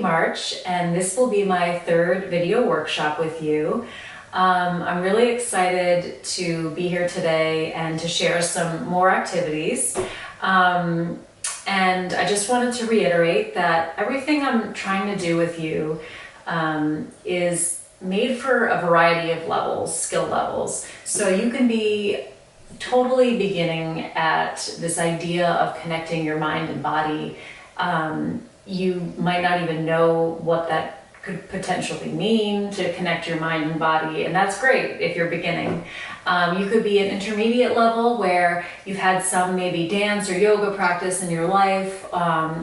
March, and this will be my third video workshop with you. I'm really excited to be here today and to share some more activities. And I just wanted to reiterate that everything I'm trying to do with you is made for a variety of levels, skill levels. So you can be totally beginning at this idea of connecting your mind and body. You might not even know what that could potentially mean to connect your mind and body, and that's great if you're beginning. You could be at intermediate level where you've had some maybe dance or yoga practice in your life,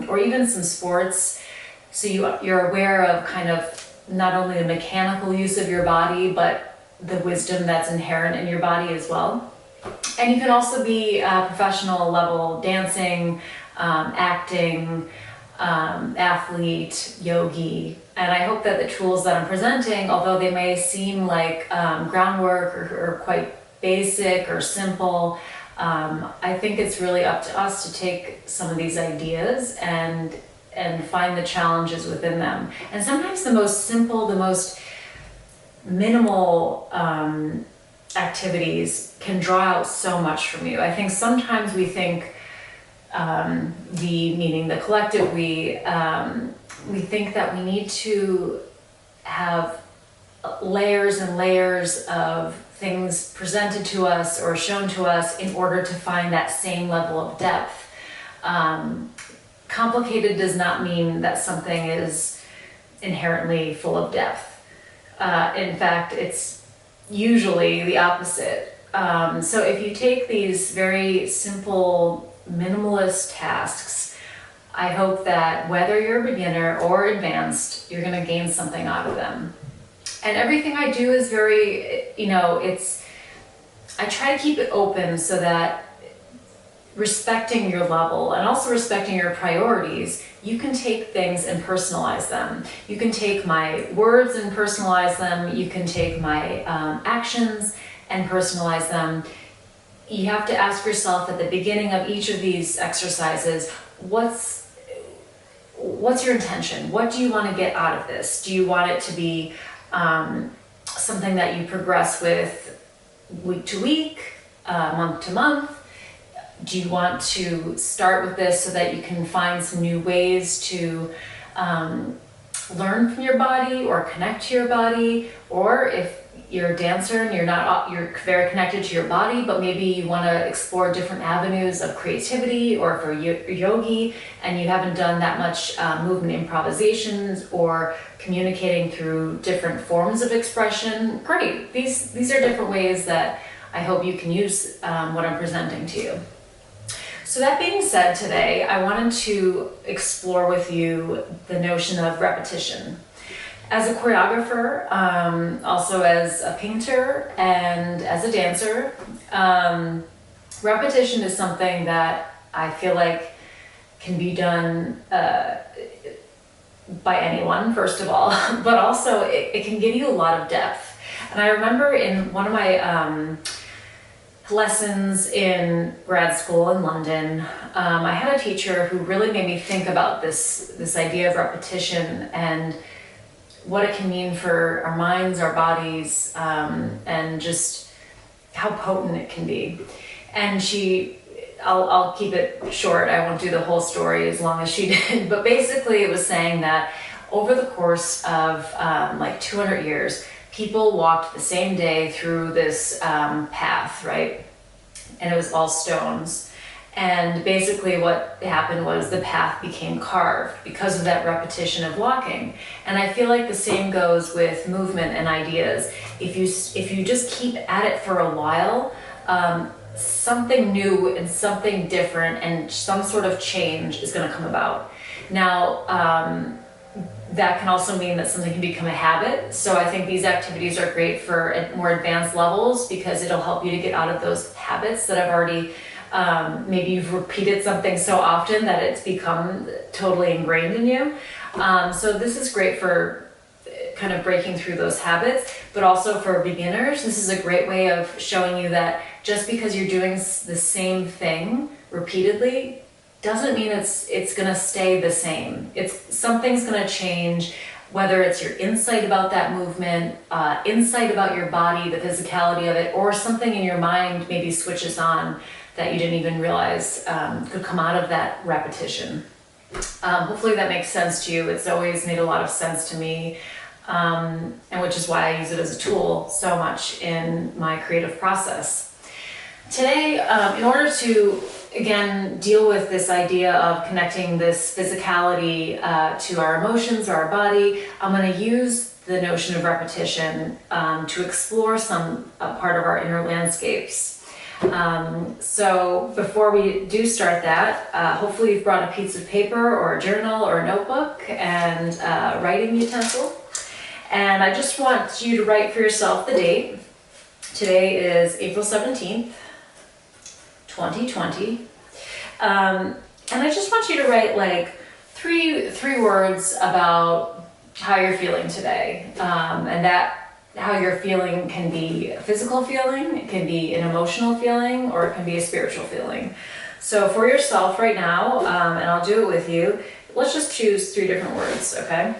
or even some sports. So you're aware of kind of not only the mechanical use of your body, but the wisdom that's inherent in your body as well. And you can also be professional level dancing, acting, athlete, yogi. And I hope that the tools that I'm presenting, although they may seem like groundwork or quite basic or simple, I think it's really up to us to take some of these ideas and find the challenges within them. And sometimes the most simple, the most minimal activities can draw out so much from you. I think sometimes we think meaning the collective, we think that we need to have layers and layers of things presented to us or shown to us in order to find that same level of depth. Complicated does not mean that something is inherently full of depth. In fact, it's usually the opposite. So if you take these very simple, minimalist tasks, I hope that whether you're a beginner or advanced, you're going to gain something out of them. And everything I do is very, I try to keep it open so that respecting your level and also respecting your priorities, you can take things and personalize them. You can take my words and personalize them. You can take my actions and personalize them. You have to ask yourself at the beginning of each of these exercises, what's your intention? What do you want to get out of this? Do you want it to be something that you progress with week to week, month to month? Do you want to start with this so that you can find some new ways to learn from your body or connect to your body? Or if you're a dancer and you're very connected to your body, but maybe you want to explore different avenues of creativity, or for yogi and you haven't done that much movement improvisations or communicating through different forms of expression, great. These are different ways that I hope you can use what I'm presenting to you. So that being said, today I wanted to explore with you the notion of repetition. As a choreographer, also as a painter and as a dancer, repetition is something that I feel like can be done by anyone, first of all, but also it can give you a lot of depth. And I remember in one of my lessons in grad school in London, I had a teacher who really made me think about this idea of repetition and what it can mean for our minds, our bodies, and just how potent it can be. And I'll keep it short, I won't do the whole story as long as she did, but basically it was saying that over the course of like 200 years, people walked the same day through this path, right? And it was all stones. And basically what happened was the path became carved because of that repetition of walking. And I feel like the same goes with movement and ideas. If you just keep at it for a while, something new and something different and some sort of change is going to come about. Now, that can also mean that something can become a habit. So I think these activities are great for more advanced levels because it'll help you to get out of those habits that I've already maybe you've repeated something so often that it's become totally ingrained in you. So this is great for kind of breaking through those habits, but also for beginners, this is a great way of showing you that just because you're doing the same thing repeatedly doesn't mean it's gonna stay the same. Something's gonna change, whether it's your insight about that movement, insight about your body, the physicality of it, or something in your mind maybe switches on that you didn't even realize could come out of that repetition. Hopefully that makes sense to you. It's always made a lot of sense to me, and which is why I use it as a tool so much in my creative process. Today, in order to, again, deal with this idea of connecting this physicality to our emotions or our body, I'm going to use the notion of repetition to explore some part of our inner landscapes. So before we do start that, hopefully you've brought a piece of paper or a journal or a notebook and writing utensil. And I just want you to write for yourself the date. Today is April 17th. 2020. And I just want you to write like three words about how you're feeling today. And that how you're feeling can be a physical feeling, it can be an emotional feeling, or it can be a spiritual feeling. So for yourself right now, and I'll do it with you, let's just choose 3 different words, okay?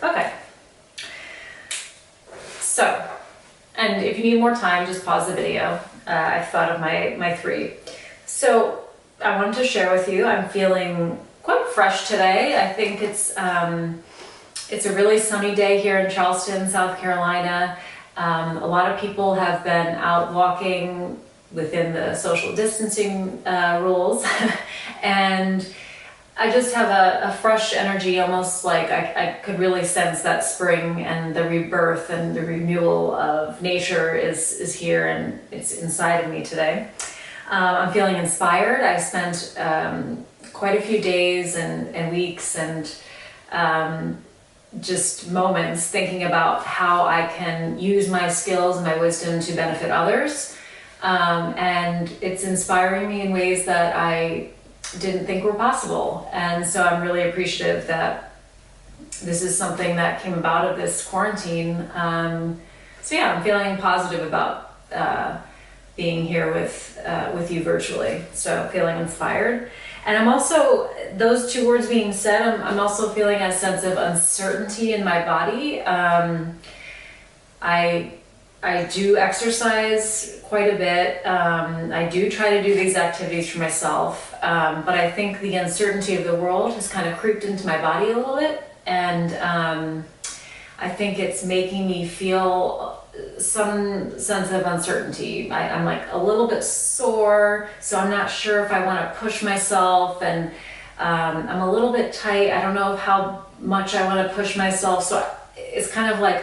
Okay, so, and if you need more time, just pause the video. I've thought of my 3. So I wanted to share with you, I'm feeling quite fresh today. I think it's a really sunny day here in Charleston, South Carolina. A lot of people have been out walking within the social distancing rules, and I just have a fresh energy, almost like I could really sense that spring and the rebirth and the renewal of nature is here, and it's inside of me today. I'm feeling inspired. I spent quite a few days and weeks and just moments thinking about how I can use my skills and my wisdom to benefit others. And it's inspiring me in ways that I didn't think were possible. And so I'm really appreciative that this is something that came about of this quarantine. So yeah, I'm feeling positive about being here with you virtually. So feeling inspired. And I'm also, those 2 words being said, I'm also feeling a sense of uncertainty in my body. I do exercise quite a bit. I do try to do these activities for myself, but I think the uncertainty of the world has kind of creeped into my body a little bit, and I think it's making me feel some sense of uncertainty. I'm like a little bit sore, so I'm not sure if I want to push myself, and I'm a little bit tight. I don't know how much I want to push myself, so it's kind of like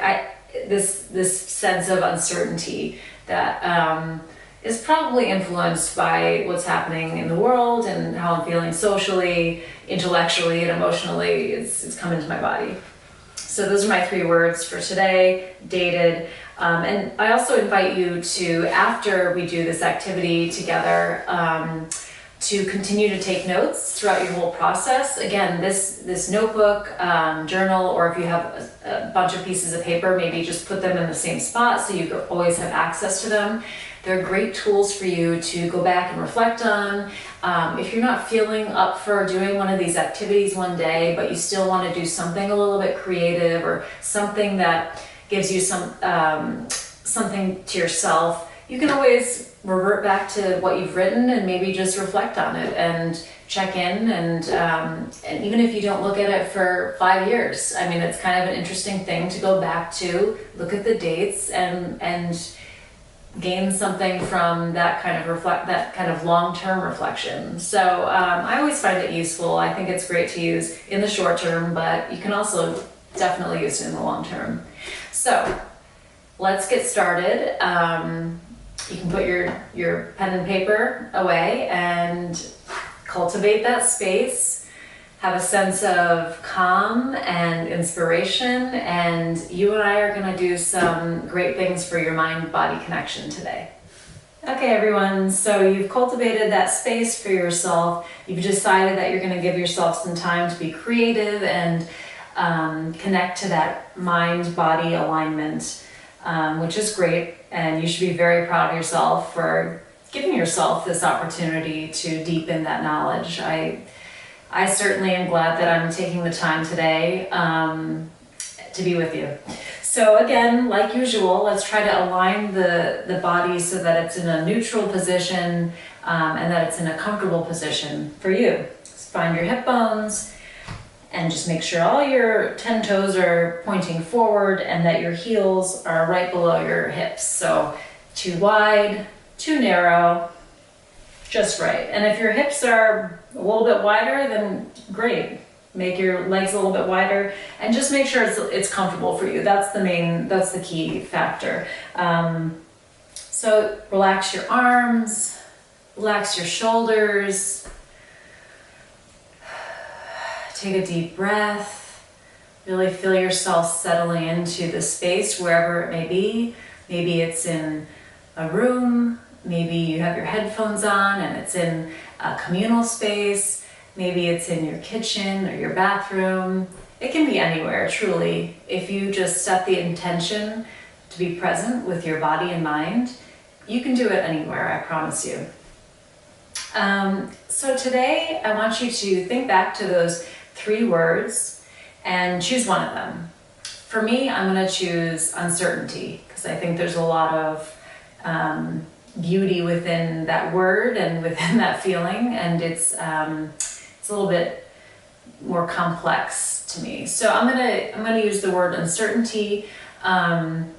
this sense of uncertainty that is probably influenced by what's happening in the world and how I'm feeling socially, intellectually, and emotionally. It's come into my body. So those are my 3 words for today, dated. And I also invite you to, after we do this activity together, to continue to take notes throughout your whole process. Again, this notebook, journal, or if you have a bunch of pieces of paper, maybe just put them in the same spot so you always have access to them. They're great tools for you to go back and reflect on. If you're not feeling up for doing one of these activities one day, but you still want to do something a little bit creative or something that gives you something to yourself, you can always revert back to what you've written and maybe just reflect on it and check in, and even if you don't look at it for 5 years, I mean, it's kind of an interesting thing to go back to, look at the dates and gain something from that kind of long-term reflection. So I always find it useful. I think it's great to use in the short term, but you can also definitely use it in the long term. So let's get started. You can put your pen and paper away and cultivate that space. Have a sense of calm and inspiration, and you and I are going to do some great things for your mind-body connection today. Okay, everyone, so you've cultivated that space for yourself. You've decided that you're going to give yourself some time to be creative and connect to that mind-body alignment, which is great. And you should be very proud of yourself for giving yourself this opportunity to deepen that knowledge. I certainly am glad that I'm taking the time today to be with you. So again, like usual, let's try to align the body so that it's in a neutral position and that it's in a comfortable position for you. Just find your hip bones and just make sure all your 10 toes are pointing forward and that your heels are right below your hips. So too wide, too narrow, just right. And if your hips are a little bit wider, then great. Make your legs a little bit wider and just make sure it's comfortable for you. That's the key factor. So relax your arms, relax your shoulders. Take a deep breath. Really feel yourself settling into the space wherever it may be. Maybe it's in a room. Maybe you have your headphones on and it's in a communal space. Maybe it's in your kitchen or your bathroom. It can be anywhere, truly. If you just set the intention to be present with your body and mind, you can do it anywhere, I promise you. So today, I want you to think back to those 3 words and choose one of them. For me, I'm going to choose uncertainty because I think there's a lot of beauty within that word and within that feeling, and it's a little bit more complex to me. So I'm gonna use the word uncertainty, and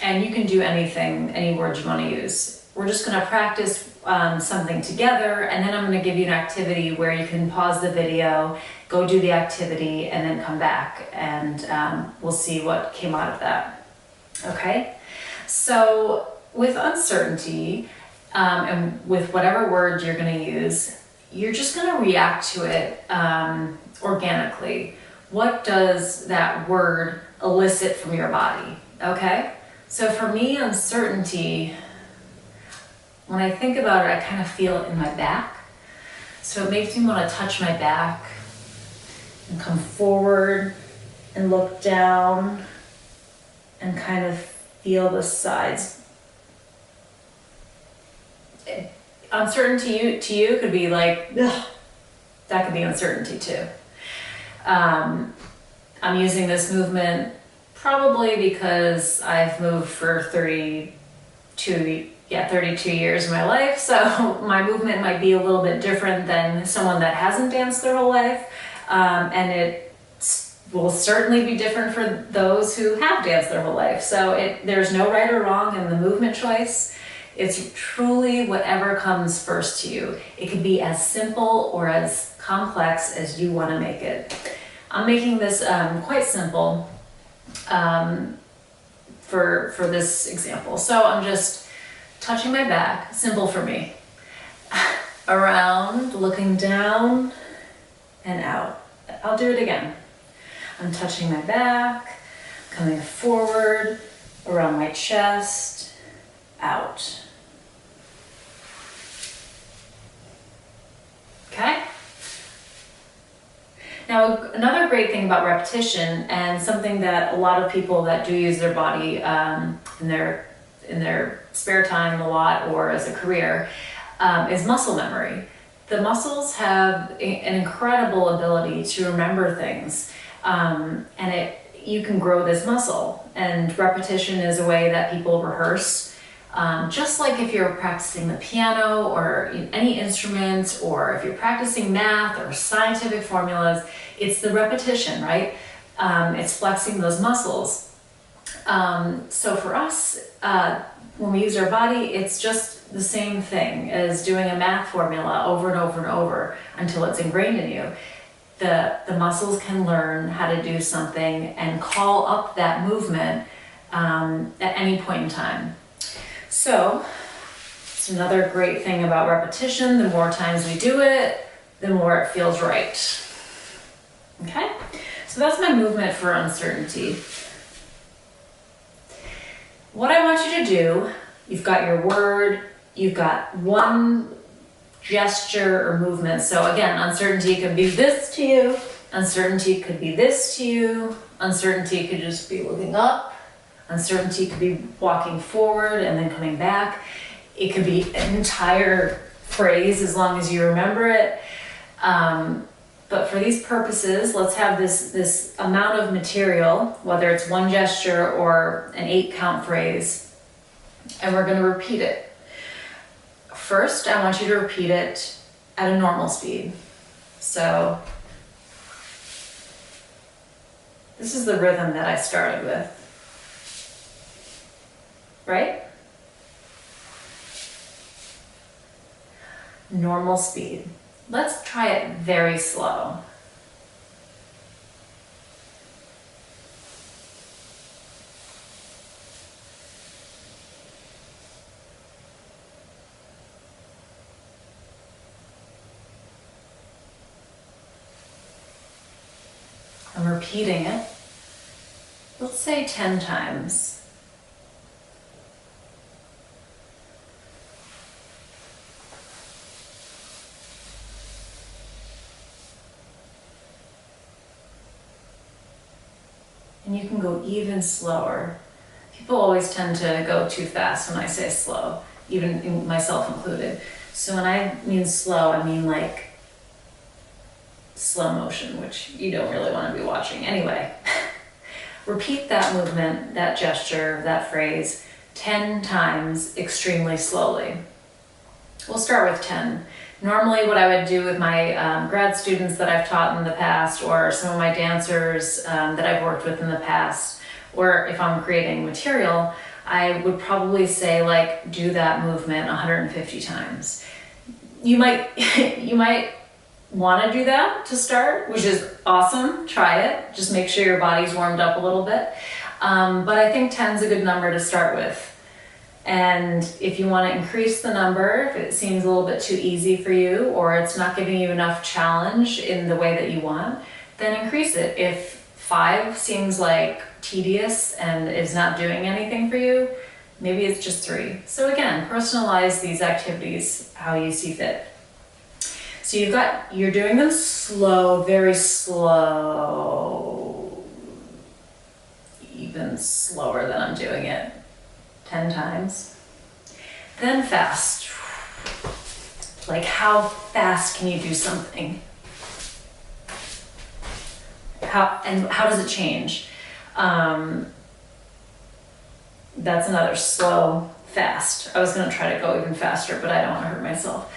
you can do any word you want to use. We're just gonna practice something together, and then I'm gonna give you an activity where you can pause the video, go do the activity, and then come back, and we'll see what came out of that. Okay? So with uncertainty, and with whatever word you're gonna use, you're just going to react to it organically. What does that word elicit from your body? Okay? So for me, uncertainty, when I think about it, I kind of feel it in my back. So it makes me want to touch my back and come forward and look down and kind of feel the sides. Uncertainty to you could be like, ugh, that could be uncertainty too. I'm using this movement probably because I've moved for 32 years of my life. So my movement might be a little bit different than someone that hasn't danced their whole life. And it will certainly be different for those who have danced their whole life. So there's no right or wrong in the movement choice. It's truly whatever comes first to you. It could be as simple or as complex as you want to make it. I'm making this quite simple for this example. So I'm just touching my back, simple for me. Around, looking down, and out. I'll do it again. I'm touching my back, coming forward, around my chest, out. Okay? Now, another great thing about repetition, and something that a lot of people that do use their body in their spare time a lot or as a career, is muscle memory. The muscles have an incredible ability to remember things, and you can grow this muscle. And repetition is a way that people rehearse. Just like if you're practicing the piano or any instrument, or if you're practicing math or scientific formulas, it's the repetition, right? It's flexing those muscles. So for us, when we use our body, it's just the same thing as doing a math formula over and over and over until it's ingrained in you. The muscles can learn how to do something and call up that movement at any point in time. So it's another great thing about repetition. The more times we do it, the more it feels right. Okay? So that's my movement for uncertainty. What I want you to do, you've got your word, you've got one gesture or movement. So again, uncertainty could be this to you, uncertainty could be this to you, uncertainty could just be looking up, uncertainty could be walking forward and then coming back. It could be an entire phrase as long as you remember it. But for these purposes, let's have this amount of material, whether it's one gesture or an 8-count phrase, and we're going to repeat it. First, I want you to repeat it at a normal speed. So this is the rhythm that I started with, right? Normal speed. Let's try it very slow. I'm repeating it, let's say 10 times. And you can go even slower. People always tend to go too fast when I say slow, even myself included. So when I mean slow, I mean like slow motion, which you don't really want to be watching anyway. Repeat that movement, that gesture, that phrase 10 times extremely slowly. We'll start with 10. Normally what I would do with my grad students that I've taught in the past, or some of my dancers that I've worked with in the past, or if I'm creating material, I would probably say like do that movement 150 times. You might want to do that to start, which is awesome. Try it. Just make sure your body's warmed up a little bit. But I think 10 is a good number to start with. And if you want to increase the number, if it seems a little bit too easy for you, or it's not giving you enough challenge in the way that you want, then increase it. If 5 seems like tedious and is not doing anything for you, maybe it's just 3. So again, personalize these activities how you see fit. So you're doing them slow, very slow, even slower than I'm doing it, 10 times. Then fast. Like how fast can you do something? How does it change? That's another slow, fast. I was gonna try to go even faster, but I don't wanna hurt myself.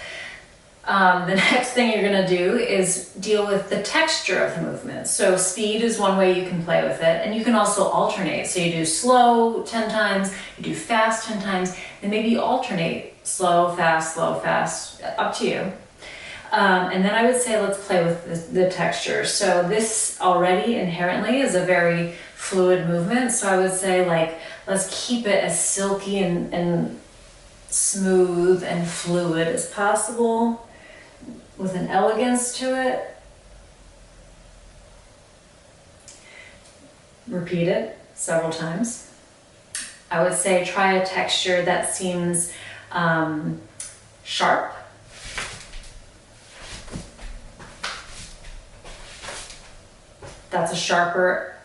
The next thing you're gonna do is deal with the texture of the movement. So speed is one way you can play with it, and you can also alternate. So you do slow 10 times, you do fast 10 times, and maybe you alternate slow, fast, up to you. And then I would say let's play with the texture. So this already inherently is a very fluid movement. So I would say like, let's keep it as silky and smooth and fluid as possible, with an elegance to it. Repeat it several times. I would say try a texture that seems sharp. That's a sharper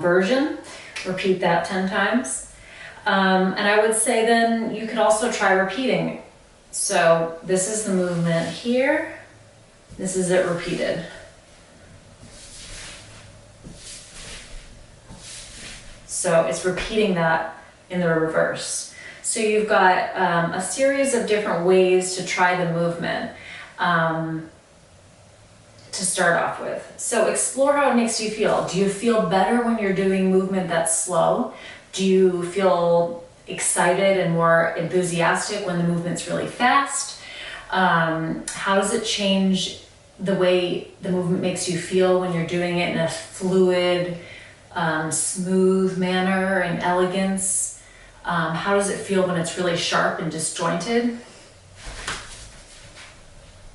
version. Repeat that 10 times. And I would say then you could also try repeating. So this is the movement here. This is it repeated. So it's repeating that in the reverse. So you've got a series of different ways to try the movement to start off with. So explore how it makes you feel. Do you feel better when you're doing movement that's slow? Do you feel excited and more enthusiastic when the movement's really fast? How does it change the way the movement makes you feel when you're doing it in a fluid, smooth manner and elegance? How does it feel when it's really sharp and disjointed?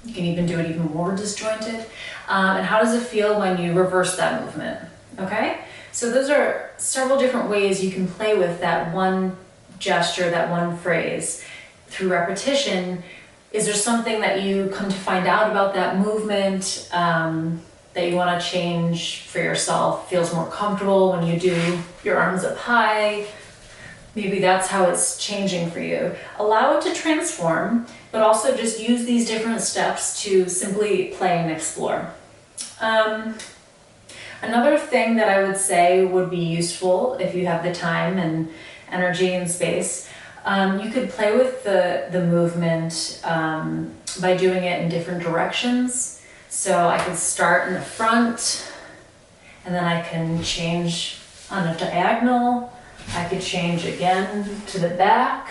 You can even do it even more disjointed. And how does it feel when you reverse that movement? Okay? So those are several different ways you can play with that one gesture, that one phrase. through repetition, is there something that you come to find out about that movement that you want to change for yourself? Feels more comfortable when you do your arms up high? Maybe that's how it's changing for you. Allow it to transform, but also just use these different steps to simply play and explore. Another thing that I would say would be useful if you have the time and energy and space, you could play with the movement by doing it in different directions. So I could start in the front, and then I can change on a diagonal. I could change again to the back.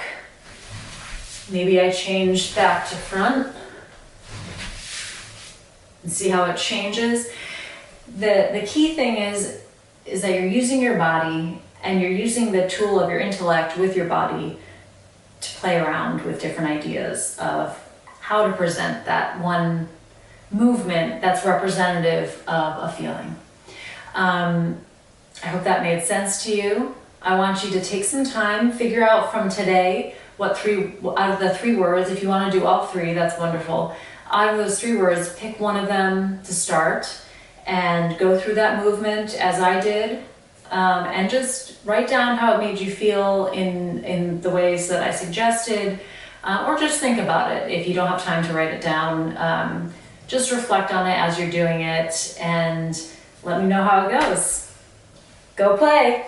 Maybe I change back to front and see how it changes. The key thing is that you're using your body and you're using the tool of your intellect with your body to play around with different ideas of how to present that one movement that's representative of a feeling. I hope that made sense to you. I want you to take some time, figure out from today what out of the 3 words, if you want to do all 3, that's wonderful. Out of those 3 words, pick one of them to start and go through that movement as I did, and just write down how it made you feel in the ways that I suggested, or just think about it if you don't have time to write it down. Just reflect on it as you're doing it and let me know how it goes. Go play!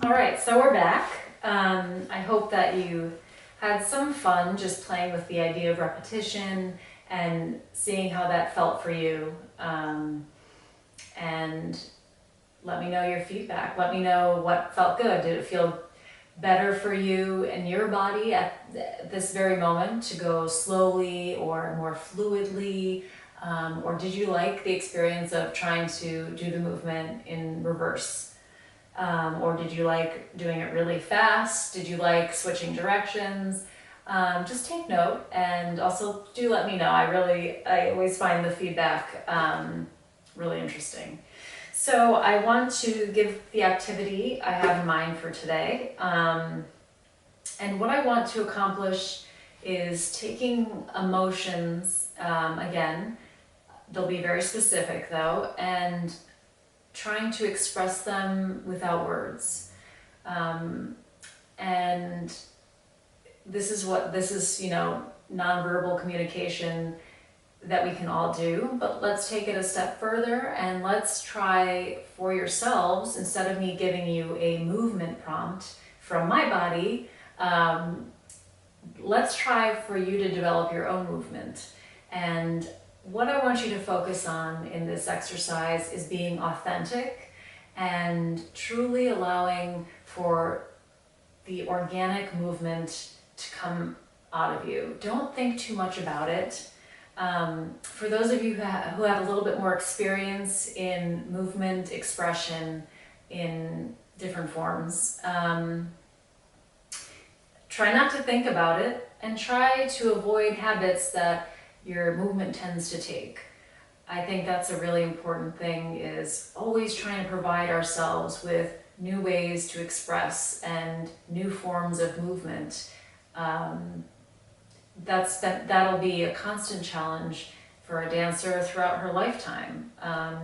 Alright, so we're back. I hope that you had some fun just playing with the idea of repetition and seeing how that felt for you. And let me know your feedback. Let me know what felt good. Did it feel better for you and your body at this very moment to go slowly or more fluidly? Or did you like the experience of trying to do the movement in reverse? Or did you like doing it really fast? Did you like switching directions? Just take note, and also do let me know. I always find the feedback really interesting. So I want to give the activity I have in mind for today. And what I want to accomplish is taking emotions, again, they'll be very specific though, and trying to express them without words. And this is, nonverbal communication that we can all do, but let's take it a step further and let's try for yourselves, instead of me giving you a movement prompt from my body, let's try for you to develop your own movement. And what I want you to focus on in this exercise is being authentic and truly allowing for the organic movement to come out of you. Don't think too much about it. For those of you who have a little bit more experience in movement expression in different forms, try not to think about it and try to avoid habits that your movement tends to take. I think that's a really important thing, is always trying to provide ourselves with new ways to express and new forms of movement. That'll be a constant challenge for a dancer throughout her lifetime,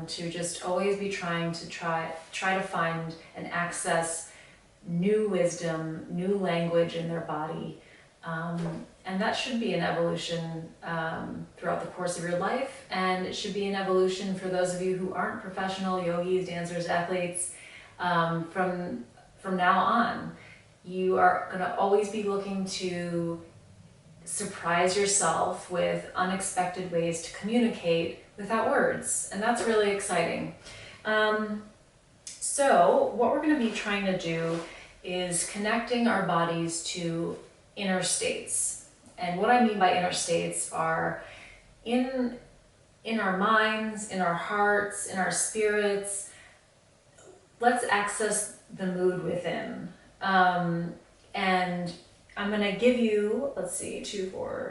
to just always be trying to try to find and access new wisdom, new language in their body. And that should be an evolution throughout the course of your life, and it should be an evolution for those of you who aren't professional yogis, dancers, athletes. From now on, you are going to always be looking to surprise yourself with unexpected ways to communicate without words, and that's really exciting. So what we're going to be trying to do is connecting our bodies to inner states. And what I mean by inner states are in our minds, in our hearts, in our spirits. Let's access the mood within. And I'm going to give you,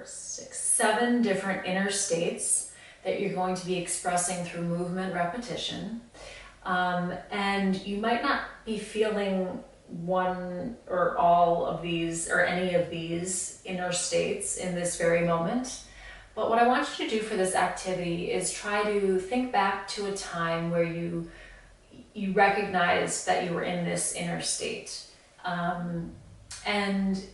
7 different inner states that you're going to be expressing through movement repetition. And you might not be feeling one or all of these or any of these inner states in this very moment. But what I want you to do for this activity is try to think back to a time where you recognized that you were in this inner state. And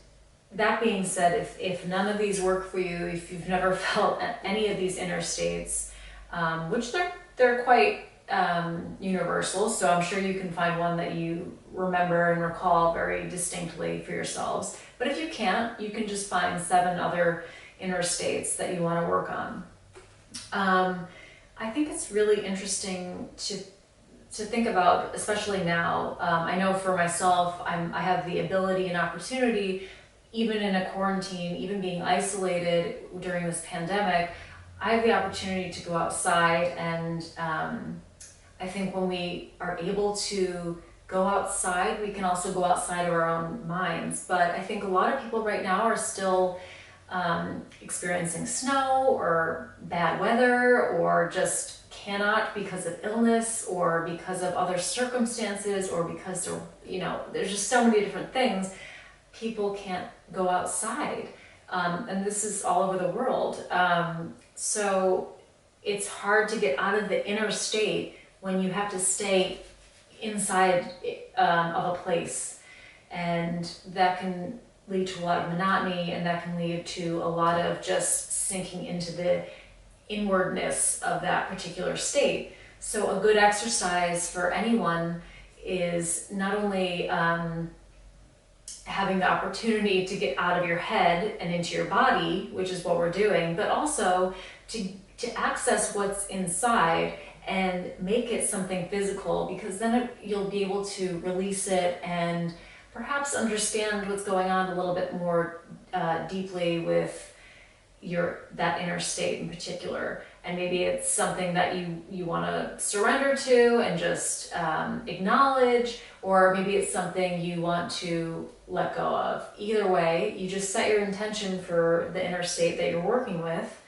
that being said, if none of these work for you, if you've never felt any of these inner states, which they're quite universal, so I'm sure you can find one that you remember and recall very distinctly for yourselves. But if you can't, you can just find 7 other inner states that you want to work on. I think it's really interesting to think about, especially now. I know for myself, I have the ability and opportunity, even in a quarantine, even being isolated during this pandemic, I have the opportunity to go outside, and I think when we are able to go outside, we can also go outside of our own minds. But I think a lot of people right now are still experiencing snow or bad weather, or just cannot because of illness or because of other circumstances, or because there's just so many different things. People can't go outside, and this is all over the world. So it's hard to get out of the inner state when you have to stay inside of a place, and that can lead to a lot of monotony, and that can lead to a lot of just sinking into the inwardness of that particular state. So a good exercise for anyone is not only having the opportunity to get out of your head and into your body, which is what we're doing, but also to access what's inside and make it something physical, because then you'll be able to release it and perhaps understand what's going on a little bit more deeply with that inner state in particular. And maybe it's something that you want to surrender to and just acknowledge, or maybe it's something you want to let go of. Either way, you just set your intention for the inner state that you're working with.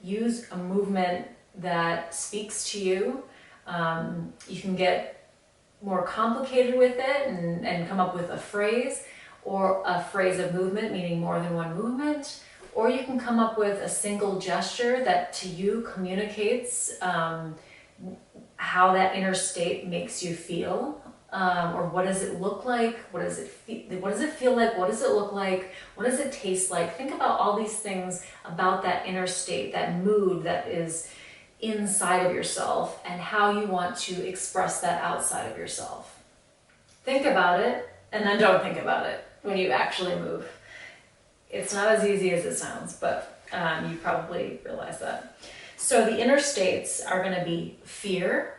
Use a movement that speaks to you. You can get more complicated with it and come up with a phrase, or a phrase of movement, meaning more than one movement. Or you can come up with a single gesture that to you communicates how that inner state makes you feel, or what does it look like? What does it feel like? What does it look like? What does it taste like? Think about all these things about that inner state, that mood that is inside of yourself, and how you want to express that outside of yourself. Think about it, and then don't think about it when you actually move. It's not as easy as it sounds, but you probably realize that. So the inner states are going to be fear.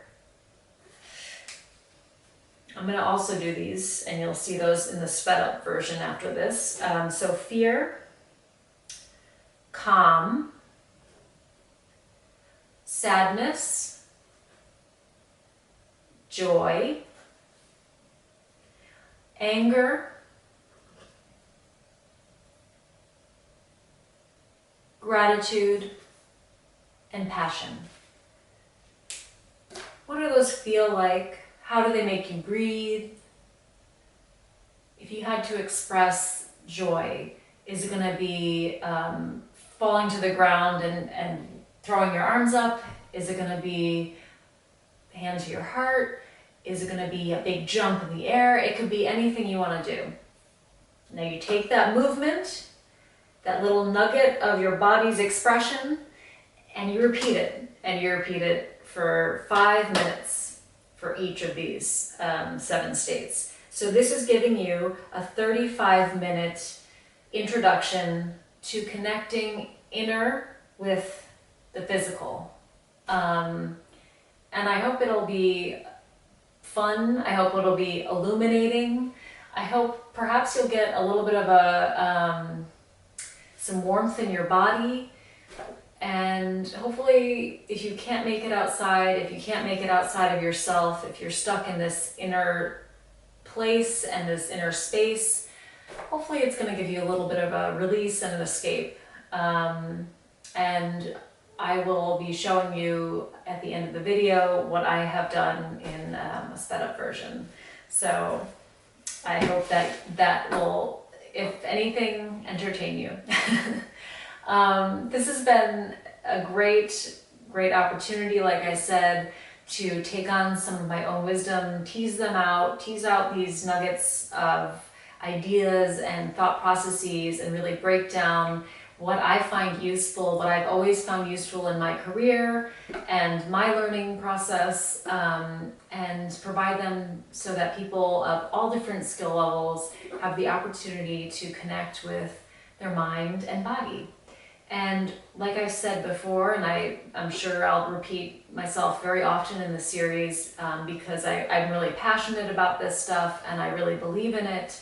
I'm going to also do these, and you'll see those in the sped up version after this. So fear, calm, sadness, joy, anger, gratitude, and passion. What do those feel like? How do they make you breathe? If you had to express joy, is it going to be falling to the ground and throwing your arms up? Is it going to be hand to your heart? Is it going to be a big jump in the air? It could be anything you want to do. Now you take that movement, that little nugget of your body's expression, and you repeat it. And you repeat it for 5 minutes for each of these 7 states. So this is giving you a 35-minute introduction to connecting inner with the physical. And I hope it'll be fun. I hope it'll be illuminating. I hope perhaps you'll get a little bit of some warmth in your body. And hopefully, if you can't make it outside, if you can't make it outside of yourself, if you're stuck in this inner place and this inner space, hopefully it's going to give you a little bit of a release and an escape. And I will be showing you at the end of the video what I have done in a sped up version. So I hope that will, if anything, entertain you. This has been a great opportunity, like I said, to take on some of my own wisdom, tease out these nuggets of ideas and thought processes, and really break down what I find useful, what I've always found useful in my career and my learning process, and provide them so that people of all different skill levels have the opportunity to connect with their mind and body. And like I've said before, and I'm sure I'll repeat myself very often in the series, because I'm really passionate about this stuff and I really believe in it.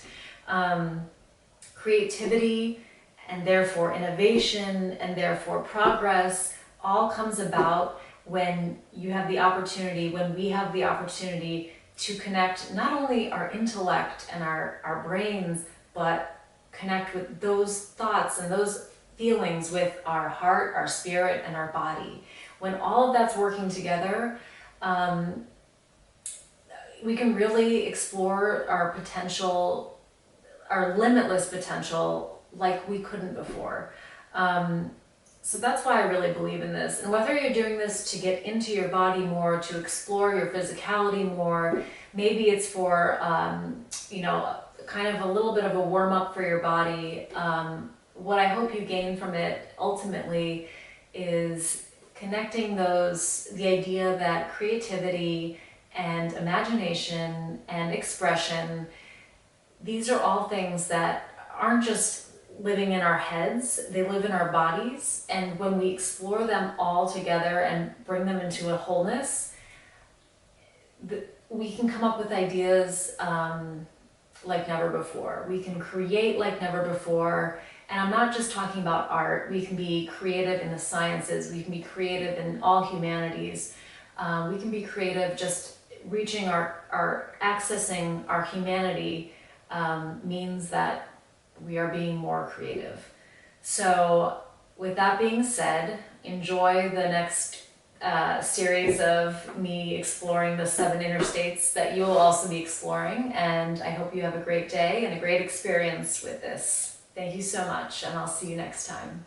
Creativity and therefore innovation and therefore progress all comes about when you have the opportunity, when we have the opportunity to connect not only our intellect and our brains, but connect with those thoughts and those feelings with our heart, our spirit, and our body. When all of that's working together, we can really explore our potential, our limitless potential, like we couldn't before. So that's why I really believe in this. And whether you're doing this to get into your body more, to explore your physicality more, maybe it's for, kind of a little bit of a warm up for your body. What I hope you gain from it ultimately is connecting the idea that creativity and imagination and expression, these are all things that aren't just living in our heads, they live in our bodies. And when we explore them all together and bring them into a wholeness, we can come up with ideas like never before. We can create like never before. And I'm not just talking about art. We can be creative in the sciences. We can be creative in all humanities. We can be creative just reaching accessing our humanity means that we are being more creative. So with that being said, enjoy the next series of me exploring the 7 interstates that you will also be exploring. And I hope you have a great day and a great experience with this. Thank you so much, and I'll see you next time.